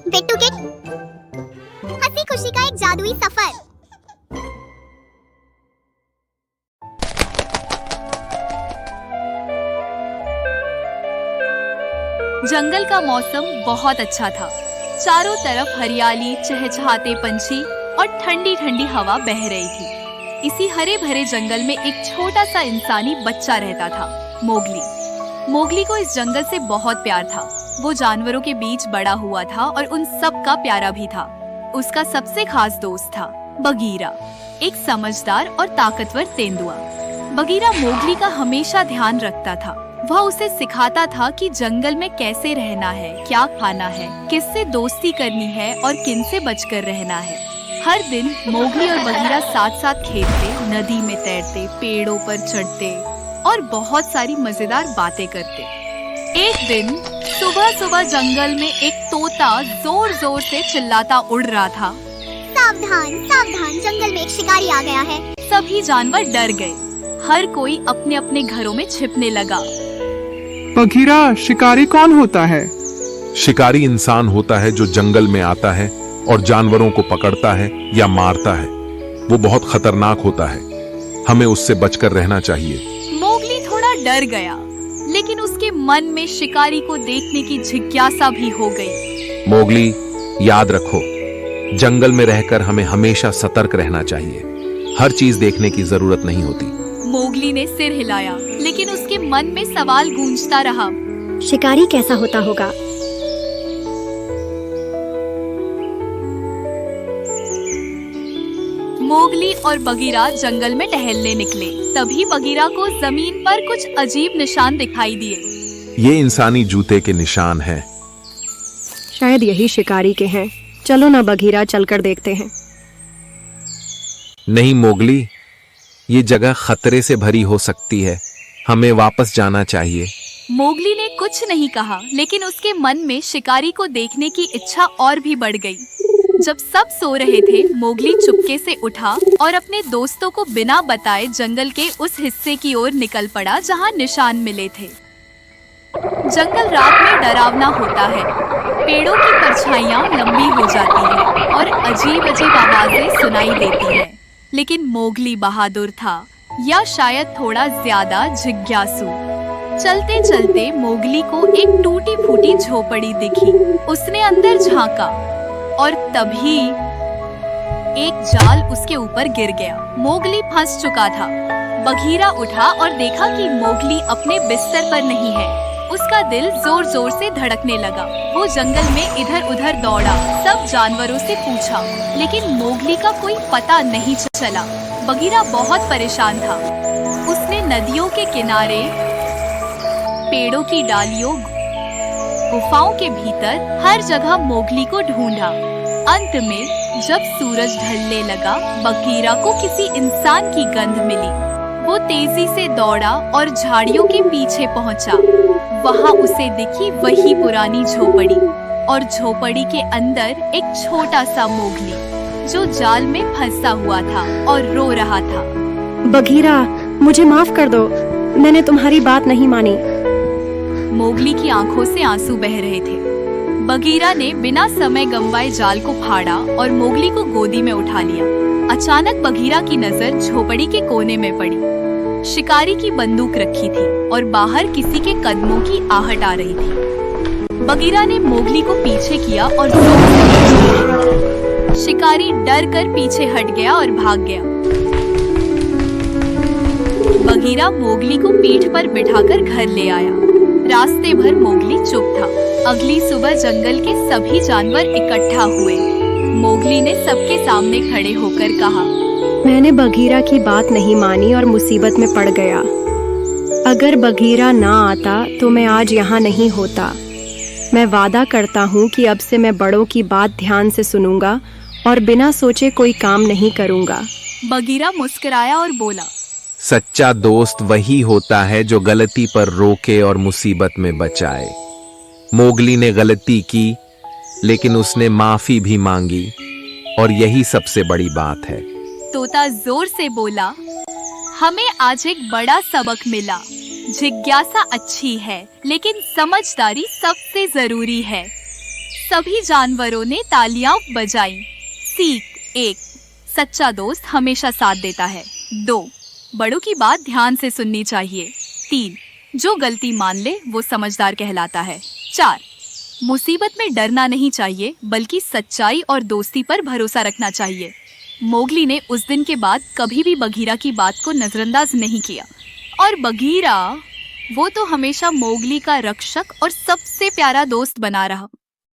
Bittu kit, हंसी खुशी का एक जादुई सफर। जंगल का मौसम बहुत अच्छा था। चारों तरफ हरियाली, चहचहाते पंछी और ठंडी ठंडी हवा बह रही थी। इसी हरे भरे जंगल में एक छोटा सा इंसानी बच्चा रहता था, मोगली। मोगली को इस जंगल से बहुत प्यार था। वो जानवरों के बीच बड़ा हुआ था और उन सब का प्यारा भी था। उसका सबसे खास दोस्त था बगीरा, एक समझदार और ताकतवर तेंदुआ। बगीरा मोगली का हमेशा ध्यान रखता था। वह उसे सिखाता था कि जंगल में कैसे रहना है, क्या खाना है, किससे दोस्ती करनी है और किन से बचकर रहना है। हर दिन मोगली और बगीरा साथ साथ खेलते, नदी में तैरते, पेड़ों पर चढ़ते और बहुत सारी मजेदार बातें करते। एक दिन सुबह सुबह जंगल में एक तोता जोर जोर से चिल्लाता उड़ रहा था। सावधान सावधान, जंगल में एक शिकारी आ गया है। सभी जानवर डर गए। हर कोई अपने अपने घरों में छिपने लगा। बगीरा, शिकारी कौन होता है? शिकारी इंसान होता है जो जंगल में आता है और जानवरों को पकड़ता है या मारता है। वो बहुत खतरनाक होता है, हमें उससे बचकर रहना चाहिए। मोगली थोड़ा डर गया, लेकिन उसके मन में शिकारी को देखने की जिज्ञासा भी हो गई। मोगली, याद रखो, जंगल में रहकर हमें हमेशा सतर्क रहना चाहिए। हर चीज देखने की जरूरत नहीं होती। मोगली ने सिर हिलाया, लेकिन उसके मन में सवाल गूंजता रहा। शिकारी कैसा होता होगा? मोगली और बगीरा जंगल में टहलने निकले। तभी बगीरा को जमीन पर कुछ अजीब निशान दिखाई दिए। ये इंसानी जूते के निशान हैं। शायद यही शिकारी के हैं। चलो ना बगीरा, चलकर देखते हैं। नहीं मोगली, ये जगह खतरे से भरी हो सकती है। हमें वापस जाना चाहिए। मोगली ने कुछ नहीं कहा, लेकिन उसके मन में शिकारी को देखने की इच्छा और भी बढ़ गई। जब सब सो रहे थे, मोगली चुपके से उठा और अपने दोस्तों को बिना बताए जंगल के उस हिस्से की ओर निकल पड़ा जहां निशान मिले थे। जंगल रात में डरावना होता है। पेड़ों की परछाइयां लंबी हो जाती हैं और अजीब अजीब आवाजें सुनाई देती हैं। लेकिन मोगली बहादुर था, या शायद थोड़ा ज्यादा जिज्ञासु। चलते चलते मोगली को एक टूटी फूटी झोपड़ी दिखी। उसने अंदर झांका और तभी एक जाल उसके ऊपर गिर गया। मोगली फंस चुका था। बगीरा उठा और देखा कि मोगली अपने बिस्तर पर नहीं है। उसका दिल जोर जोर से धड़कने लगा। वो जंगल में इधर उधर दौड़ा, सब जानवरों से पूछा, लेकिन मोगली का कोई पता नहीं चला। बगीरा बहुत परेशान था। उसने नदियों के किनारे, पेड़ों की डालियों, गुफाओं के भीतर हर जगह मोगली को ढूंढा। अंत में जब सूरज ढलने लगा, बगीरा को किसी इंसान की गंध मिली। वो तेजी से दौड़ा और झाड़ियों के पीछे पहुंचा। वहां उसे दिखी वही पुरानी झोपड़ी, और झोपड़ी के अंदर एक छोटा सा मोगली जो जाल में फंसा हुआ था और रो रहा था। बगीरा, मुझे माफ कर दो, मैंने तुम्हारी बात नहीं मानी। मोगली की आंखों से आंसू बह रहे थे। बगीरा ने बिना समय गंवाए जाल को फाड़ा और मोगली को गोदी में उठा लिया। अचानक बगीरा की नजर झोपड़ी के कोने में पड़ी। शिकारी की बंदूक रखी थी और बाहर किसी के कदमों की आहट आ रही थी। बगीरा ने मोगली को पीछे किया और जोर से खींचा। शिकारी डर कर पीछे हट गया और भाग गया। बगीरा मोगली को पीठ पर बिठाकर घर ले आया। रास्ते भर मोगली चुप था। अगली सुबह जंगल के सभी जानवर इकट्ठा हुए। मोगली ने सबके सामने खड़े होकर कहा, मैंने बगीरा की बात नहीं मानी और मुसीबत में पड़ गया। अगर बगीरा ना आता तो मैं आज यहाँ नहीं होता। मैं वादा करता हूँ कि अब से मैं बड़ों की बात ध्यान से सुनूंगा और बिना सोचे कोई काम नहीं करूँगा। बगीरा मुस्कुराया और बोला, सच्चा दोस्त वही होता है जो गलती पर रोके और मुसीबत में बचाए। मोगली ने गलती की, लेकिन उसने माफी भी मांगी, और यही सबसे बड़ी बात है। तोता जोर से बोला, हमें आज एक बड़ा सबक मिला। जिज्ञासा अच्छी है, लेकिन समझदारी सबसे जरूरी है। सभी जानवरों ने तालियां बजाई। सीख 1, सच्चा दोस्त हमेशा साथ देता है। 2, बड़ों की बात ध्यान से सुननी चाहिए। 3, जो गलती मान ले वो समझदार कहलाता है। 4, मुसीबत में डरना नहीं चाहिए, बल्कि सच्चाई और दोस्ती पर भरोसा रखना चाहिए। मोगली ने उस दिन के बाद कभी भी बघीरा की बात को नजरअंदाज नहीं किया, और बघीरा वो तो हमेशा मोगली का रक्षक और सबसे प्यारा दोस्त बना रहा।